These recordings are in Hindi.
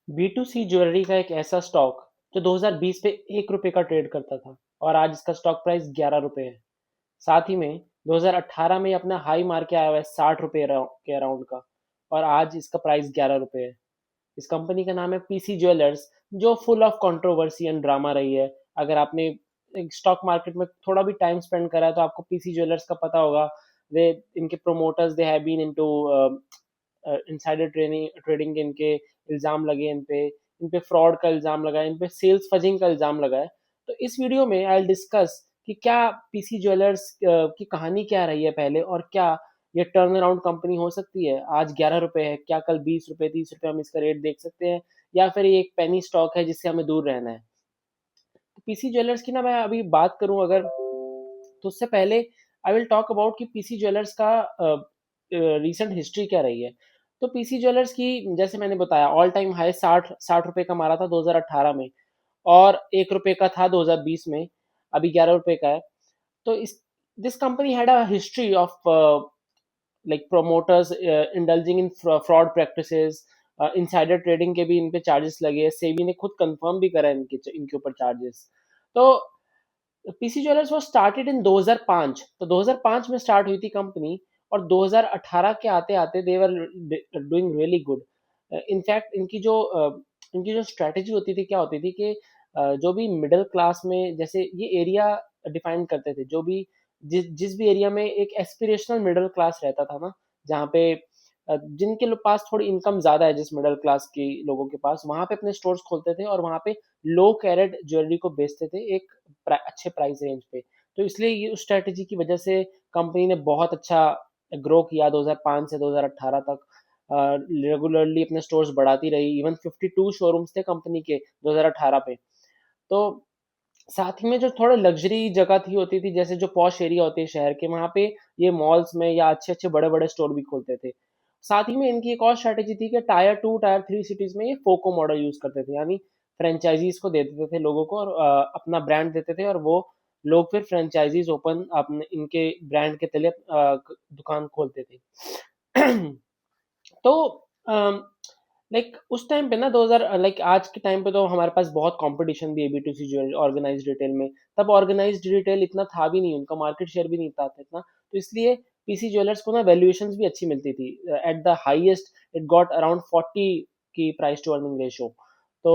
B2C ज्वेलरी का एक ऐसा स्टॉक जो 2020 पे 1 रुपए का ट्रेड करता था और आज इसका स्टॉक प्राइस 11 रुपए है। साथ ही में 2018 में अपना हाई मार के आया हुआ है 60 रुपए के अराउंड का, और आज इसका प्राइस 11 रुपए है। इस कंपनी का नाम है पीसी ज्वेलर्स, जो full of controversy and drama रही है। अगर आपने स्टॉक मार्केट में थोड़ा भी टाइम स्पेंड करा है तो आपको पीसी ज्वेलर्स का पता होगा। वे इनके promoters they have been into insider trading के इनके इल्जाम लगे, इन पे फ्रॉड का इल्जाम लगा है, इन पे सेल्स फजिंग का इल्जाम लगा है। तो इस वीडियो में आई विल डिस्कस कि क्या पीसी ज्वेलर्स की कहानी क्या रही है पहले, और क्या ये टर्न अराउंड कंपनी हो सकती है। आज 11 रुपए है, क्या कल 20 रुपए 30 रुपए हम इसका रेट देख सकते हैं, या फिर ये एक पेनी स्टॉक है जिससे हमें दूर रहना है। तो पीसी ज्वेलर्स की ना मैं अभी बात करूं अगर, तो उससे पहले आई विल टॉक अबाउट कि पीसी ज्वेलर्स का रीसेंट हिस्ट्री क्या रही है। तो पीसी ज्वेलर्स की, जैसे मैंने बताया, ऑल टाइम हाई साठ साठ रुपए का मारा था 2018 में, और 1 रुपए का था 2020 में, अभी 11 रुपए का है। तो इस this company had a history of like promoters indulging in fraud practices, insider trading के भी इन पे चार्जेस लगे। सेबी ने खुद कंफर्म भी करा है इनके ऊपर चार्जेस। तो पीसी ज्वेलर्स वो स्टार्टेड इन 2005, तो 2005 में स्टार्ट हुई थी कंपनी, और 2018 के आते आते they were doing really good. In fact इनकी जो स्ट्रेटेजी होती थी क्या होती थी कि जो भी मिडिल क्लास में, जैसे ये एरिया डिफाइन करते थे, जो भी जिस जिस भी एरिया में एक एस्पिरेशनल मिडिल क्लास रहता था ना, जहाँ पे जिनके पास थोड़ी इनकम ज्यादा है, जिस मिडिल क्लास के लोगों के पास, वहां पे अपने स्टोर्स खोलते थे और वहां पे लो कैरेट ज्वेलरी को बेचते थे एक अच्छे प्राइस रेंज पे। तो इसलिए ये उस स्ट्रेटेजी की वजह से कंपनी ने बहुत अच्छा ग्रो किया 2005 से 2018 तक। रेगुलरली अपने स्टोर्स बढ़ाती रही, इवन 52 शोरूम्स थे कंपनी के 2018 पे। तो साथ ही में जो थोड़े लग्जरी जगह थी होती थी, जैसे जो पॉश एरिया होते हैं शहर के, वहाँ पे ये मॉल्स में या अच्छे अच्छे बड़े बड़े स्टोर भी खोलते थे। साथ ही में इनकी एक और स्ट्रेटेजी थी कि टायर 2 टायर 3 सिटीज में ये फोको मॉडल यूज करते थे, यानी फ्रेंचाइजीज को दे देते थे लोगों को, और अपना ब्रांड देते थे, और वो लोग फिर फ्रेंचाइजीज ओपन अपने इनके ब्रांड के तले दुकान खोलते थे। तो लाइक उस टाइम पे ना 2000, लाइक आज के टाइम पे तो हमारे पास बहुत कंपटीशन भी है B2C जो ऑर्गेनाइज्ड रिटेल में। तब ऑर्गेनाइज्ड रिटेल इतना था भी नहीं, उनका मार्केट शेयर भी नहीं था इतना, तो इसलिए पीसी ज्वेलर्स को ना वैल्यूएशंस भी अच्छी मिलती थी। At the highest it got around 40 की प्राइस टू अर्निंग रेशियो। तो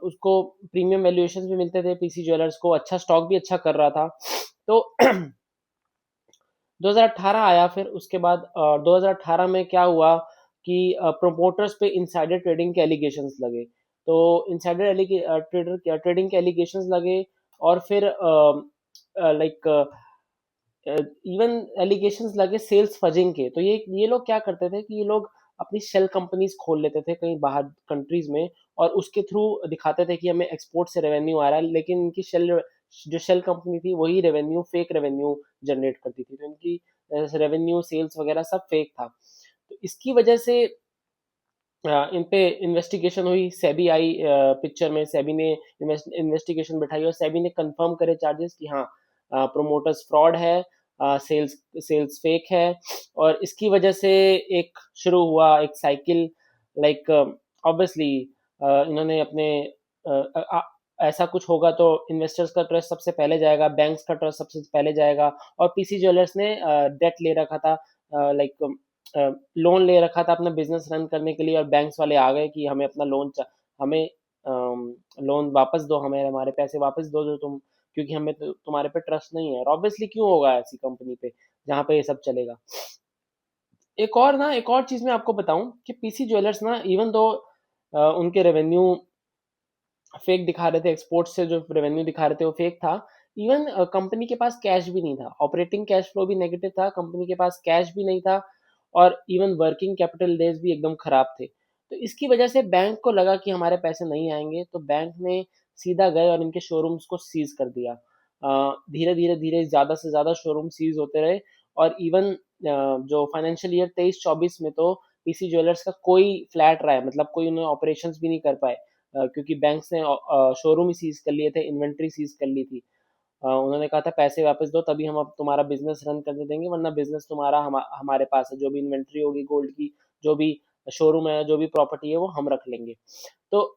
उसको प्रीमियम वैल्यूएशंस भी मिलते थे, पीसी ज्वेलर्स को अच्छा स्टॉक भी अच्छा कर रहा था। तो 2018 आया, फिर उसके बाद 2018 में क्या हुआ कि प्रोमोटर्स पे इनसाइडर ट्रेडिंग के एलिगेशंस लगे। तो इनसाइडर ट्रेडर ट्रेडिंग के एलिगेशंस लगे, और फिर लाइक इवन एलिगेशंस लगे सेल्स फजिंग के। तो ये लोग क्या करते थे कि ये लोग अपनी शेल कंपनीज खोल लेते थे कहीं बाहर कंट्रीज में, और उसके थ्रू दिखाते थे कि हमें एक्सपोर्ट से रेवेन्यू आ रहा है, लेकिन इनकी शेल कंपनी थी वही रेवेन्यू, फेक रेवेन्यू जनरेट करती थी। तो इनकी रेवेन्यू सेल्स वगैरह सब फेक था। तो इसकी वजह से इन पे इन्वेस्टिगेशन हुई, सेबी आई पिक्चर में, सेबी ने इन्वेस्टिगेशन बैठाई और सेबी ने कंफर्म करे चार्जेस कि हाँ, प्रोमोटर्स फ्रॉड है, सेल्स सेल्स फेक है। और इसकी वजह से एक शुरू हुआ एक साइकिल, लाइक ऑब्वियसली इन्होंने अपने ऐसा कुछ होगा तो इन्वेस्टर्स का ट्रस्ट सबसे पहले जाएगा, बैंक्स का ट्रस्ट सबसे पहले जाएगा। और पीसी ज्वेलर्स ने डेट ले रखा था, लाइक लोन ले रखा था अपना बिजनेस रन करने के लिए, और बैंक्स वाले आ गए कि हमें अपना हमें लोन वापस दो, हमें हमारे पैसे वापस दो जो तुम, क्योंकि हमें तुम्हारे पे ट्रस्ट नहीं है। और ऑब्वियसली क्यों होगा ऐसी कंपनी पे जहाँ पे ये सब चलेगा। एक और चीज मैं आपको बताऊं कि पीसी ज्वेलर्स ना, इवन दो उनके रेवेन्यू फेक दिखा रहे थे, एक्सपोर्ट से जो रेवेन्यू दिखा रहे थे वो फेक था। इवन कंपनी के पास कैश भी नहीं था, ऑपरेटिंग कैश फ्लो भी नेगेटिव था, कंपनी के पास कैश भी नहीं था, और इवन वर्किंग कैपिटल डेज भी एकदम खराब थे। तो इसकी वजह से बैंक को लगा कि हमारे पैसे नहीं आएंगे, तो बैंक ने सीधा गए और इनके शोरूम्स को सीज कर दिया। धीरे धीरे धीरे ज्यादा से ज्यादा शोरूम सीज होते रहे, और इवन जो फाइनेंशियल ईयर 23-24 में तो पीसी ज्वेलर्स का कोई फ्लैट रहा है, मतलब कोई उन्होंने ऑपरेशंस भी नहीं कर पाए, क्योंकि बैंक्स ने शोरूम ही सीज कर लिए थे, इन्वेंट्री सीज कर ली थी। उन्होंने कहा था पैसे वापस दो तभी हम अब तुम्हारा बिजनेस रन करने देंगे, वरना बिजनेस तुम्हारा हमारे पास है, जो भी इन्वेंट्री होगी गोल्ड की, जो भी शोरूम है, जो भी प्रॉपर्टी है वो हम रख लेंगे। तो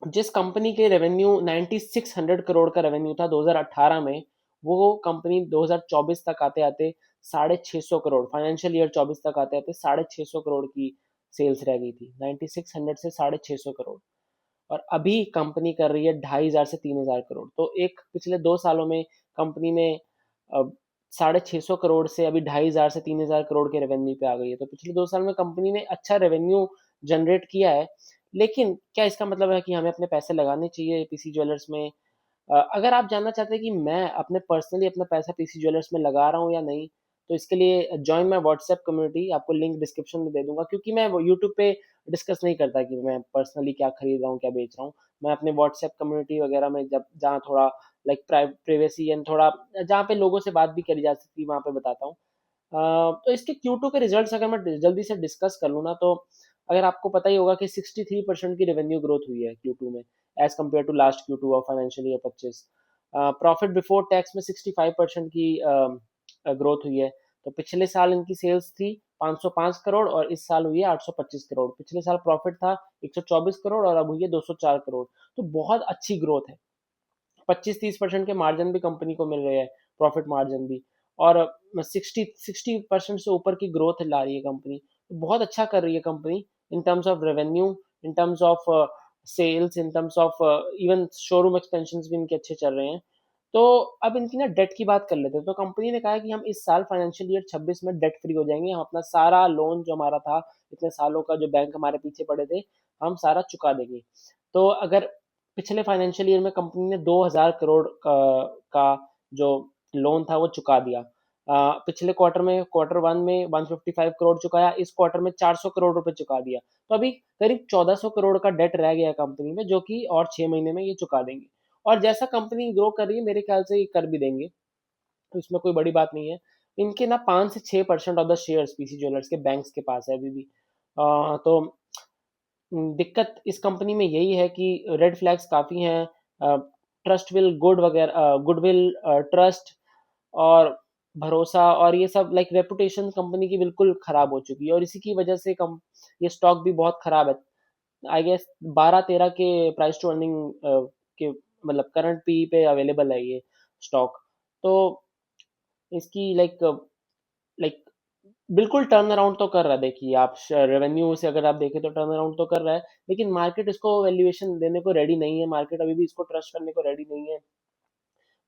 जिस कंपनी के रेवेन्यू 9600 करोड़ का रेवेन्यू था 2018 में, वो कंपनी 2024 तक आते आते 650 करोड़, फाइनेंशियल ईयर 24 तक आते आते 650 करोड़ की सेल्स रह गई थी, 9600 से 650 करोड़। और अभी कंपनी कर रही है 2500 से 3000 करोड़। तो एक पिछले 2 सालों में कंपनी ने 650 करोड़ से अभी 2500 से 3000 करोड़ के रेवेन्यू पे आ गई है। तो पिछले 2 साल में कंपनी ने अच्छा रेवेन्यू जनरेट किया है। लेकिन क्या इसका मतलब है कि हमें अपने पैसे लगाने चाहिए पीसी ज्वेलर्स में? अगर आप जानना चाहते हैं कि मैं अपने पर्सनली अपना पैसा पीसी ज्वेलर्स में लगा रहा हूँ या नहीं, तो इसके लिए ज्वाइन माई व्हाट्सएप कम्युनिटी, आपको लिंक डिस्क्रिप्शन में दे दूंगा। क्योंकि मैं यूट्यूब पे डिस्कस नहीं करता कि मैं पर्सनली क्या खरीद रहा हूँ, क्या बेच रहा हूँ। मैं अपने व्हाट्सएप कम्युनिटी वगैरह में, जब जहाँ थोड़ा लाइक प्राइवेसी एंड थोड़ा जहाँ पे लोगों से बात भी करी जा सकती है, वहाँ पे बताता हूँ। तो इसके Q2 के रिजल्ट्स अगर मैं जल्दी से डिस्कस कर लूँ ना, तो अगर आपको पता ही होगा कि 63% की रेवेन्यू ग्रोथ हुई है Q2 में, as compare to last Q2 of financial year 25। Profit before tax में 65% की ग्रोथ हुई है। तो पिछले साल इनकी सेल्स थी 505 करोड़ और इस साल हुई है 825 करोड़। पिछले साल प्रॉफिट था 124 करोड़ और अब हुई है 204 करोड़। तो बहुत अच्छी ग्रोथ है। 25-30% के मार्जिन भी कंपनी को मिल रहे हैं, प्रॉफिट मार्जिन भी। और 60% से ऊपर की ग्रोथ ला रही है कंपनी। तो बहुत अच्छा कर रही है company in terms of revenue, in terms of sales, in terms of even showroom expansion भी इनके अच्छे चल रहे हैं। तो अब इनकी ना डेट की बात कर लेते हैं। तो कंपनी ने कहा है कि हम इस साल फाइनेंशियल ईयर 26 में डेट फ्री हो जाएंगे। हम अपना सारा लोन जो हमारा था, इतने सालों का जो बैंक हमारे पीछे पड़े थे, हम सारा चुका देंगे। तो अगर पिछले फाइनेंशियल ईयर में कंपनी ने 2000 करोड़ का जो लोन था वो चुका दिया। पिछले क्वार्टर में, Q1 में 155 करोड़ चुकाया, इस क्वार्टर में 400 करोड़ रुपए चुका दिया। तो अभी करीब 1400 करोड़ का डेट रह गया कंपनी में, जो कि और 6 महीने में ये चुका देंगे। और जैसा कंपनी ग्रो कर रही है, मेरे ख्याल से ये कर भी देंगे। तो इसमें कोई बड़ी बात नहीं है। इनके ना 5 से 6% of the shares PC jewellers के बैंक्स के पास है अभी भी। तो दिक्कत इस कंपनी में यही है कि रेड फ्लैग्स काफ़ी हैं। ट्रस्ट विल गुड वगैरह, गुडविल, ट्रस्ट और भरोसा और ये सब, लाइक रेपुटेशन कंपनी की बिल्कुल खराब हो चुकी है। और इसी की वजह से कम ये स्टॉक भी बहुत खराब है। आई गेस 12-13 के प्राइस टू अर्निंग के, मतलब करंट पी पे अवेलेबल है ये स्टॉक। तो इसकी लाइक लाइक बिल्कुल टर्न अराउंड तो कर रहा है। देखिए आप रेवेन्यू से अगर आप देखें तो टर्न अराउंड तो कर रहा है, लेकिन मार्केट इसको वैल्यूएशन देने को रेडी नहीं है। मार्केट अभी भी इसको ट्रस्ट करने को रेडी नहीं है।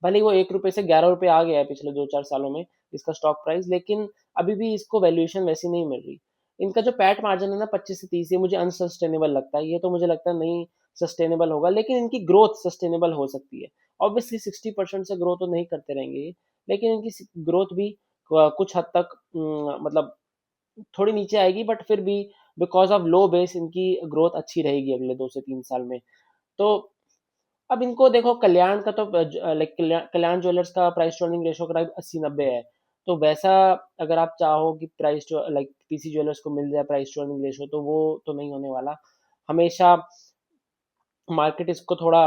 भले ही वो 1 रुपए से 11 रुपए आ गया है पिछले 2-4 सालों में इसका स्टॉक प्राइस, लेकिन अभी भी इसको वैल्यूएशन वैसी नहीं मिल रही। इनका जो पैट मार्जिन है ना 25 से 30, ये मुझे अनसस्टेनेबल लगता है। ये तो मुझे लगता है नहीं सस्टेनेबल होगा, लेकिन इनकी ग्रोथ सस्टेनेबल हो सकती है। ऑब्वियसली 60% से ग्रोथ तो नहीं करते रहेंगे ये, लेकिन इनकी ग्रोथ भी कुछ हद तक मतलब थोड़ी नीचे आएगी, बट फिर भी बिकॉज ऑफ लो बेस इनकी ग्रोथ अच्छी रहेगी अगले 2 से 3 साल में। तो अब इनको देखो, कल्याण का तो लाइक कल्याण ज्वेलर्स का प्राइस टू अर्निंग रेशो करीब 80-90 है। तो वैसा अगर आप चाहो कि price to like PC jewellers को मिल जाए प्राइस टू अर्निंग रेशो, तो वो तो नहीं होने वाला। हमेशा मार्केट इसको थोड़ा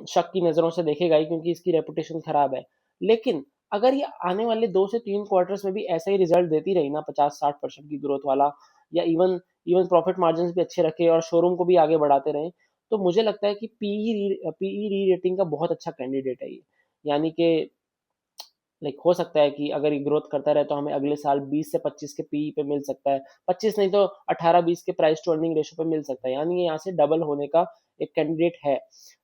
शक की नज़रों से देखेगा ही, क्योंकि इसकी रेपुटेशन खराब है। लेकिन अगर ये आने वाले 2 से 3 क्वार्टर्स में भी ऐसा ही रिजल्ट देती रही ना, 50-60% की ग्रोथ वाला, या इवन इवन प्रॉफिट मार्जिन भी अच्छे रखे और शोरूम को भी आगे बढ़ाते रहे, तो मुझे लगता है कि पीई री रेटिंग का बहुत अच्छा कैंडिडेट है ये। यानी कि लाइक हो सकता है कि अगर ये ग्रोथ करता रहे तो हमें अगले साल 20 से 25 के पीई पे मिल सकता है। 25 नहीं तो 18-20 के प्राइस टू अर्निंग रेशो पे मिल सकता है। यानी ये यहाँ से डबल होने का एक कैंडिडेट है।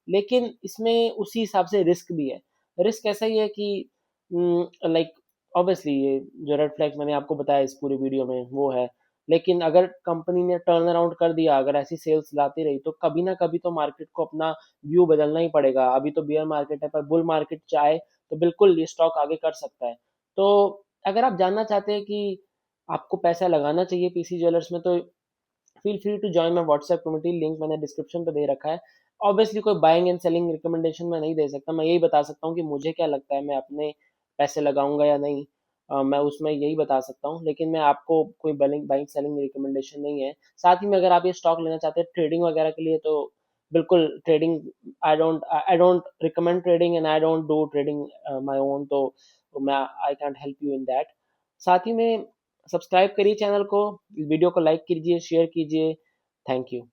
लेकिन इसमें उसी हिसाब से रिस्क भी है। रिस्क ऐसा ही है कि लाइक ऑब्वियसली ये जो रेड फ्लैग्स मैंने आपको बताया इस पूरी वीडियो में वो है। लेकिन अगर कंपनी ने टर्न अराउंड कर दिया, अगर ऐसी सेल्स लाती रही, तो कभी ना कभी तो मार्केट को अपना व्यू बदलना ही पड़ेगा। अभी तो बियर मार्केट है, पर बुल मार्केट चाहे तो बिल्कुल ये स्टॉक आगे कर सकता है। तो अगर आप जानना चाहते हैं कि आपको पैसा लगाना चाहिए पीसी ज्वेलर्स में, तो feel free to join my WhatsApp community, link मैंने डिस्क्रिप्शन पे दे रखा है। ऑब्वियसली कोई बाइंग एंड सेलिंग रिकमेंडेशन मैं नहीं दे सकता। मैं यही बता सकता हूँ कि मुझे क्या लगता है, मैं अपने पैसे लगाऊंगा या नहीं। मैं उसमें यही बता सकता हूँ, लेकिन मैं आपको कोई बाइंग सेलिंग रिकमेंडेशन नहीं है। साथ ही में अगर आप ये स्टॉक लेना चाहते हैं ट्रेडिंग वगैरह के लिए, तो बिल्कुल trading, I don't recommend trading and I don't do trading my own. तो मैं I can't help you in that. साथ ही में सब्सक्राइब करिए चैनल को, वीडियो को लाइक कीजिए, शेयर कीजिए। Thank you.